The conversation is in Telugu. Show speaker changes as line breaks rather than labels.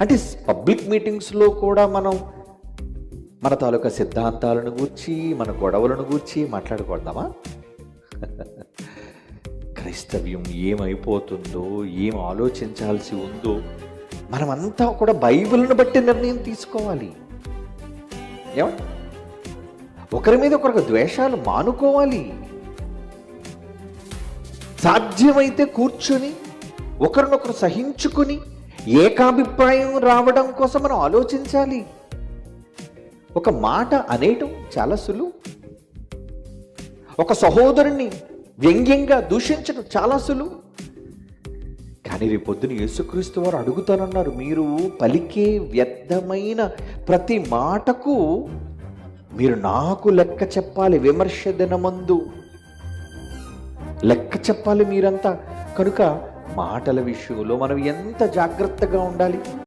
అంటే పబ్లిక్ మీటింగ్స్లో కూడా మనం మన తాలూకా సిద్ధాంతాలను గూర్చి, మన గొడవలను గూర్చి మాట్లాడకూడదామా? క్రైస్తవ్యం ఏమైపోతుందో, ఏం ఆలోచించాల్సి ఉందో మనమంతా కూడా బైబిల్ని బట్టి నిర్ణయం తీసుకోవాలి. ఏమండి? ఒకరి మీద ఒకరికి ద్వేషాలు మానుకోవాలి. సాధ్యమైతే కూర్చొని ఒకరినొకరు సహించుకుని ఏకాభిప్రాయం రావడం కోసం మనం ఆలోచించాలి. ఒక మాట అనేయటం చాలా సులువు. ఒక సహోదరుణ్ణి వ్యంగ్యంగా దూషించడం చాలా సులువు. కానీ రేపొద్దున యేసుక్రీస్తు వారు అడుగుతానన్నారు, మీరు పలికే వ్యర్థమైన ప్రతి మాటకు మీరు నాకు లెక్క చెప్పాలి. విమర్శ దినమందు లెక్క చెప్పాలి మీరంతా. కనుక మాటల విషయంలో మనం ఎంత జాగ్రత్తగా ఉండాలి.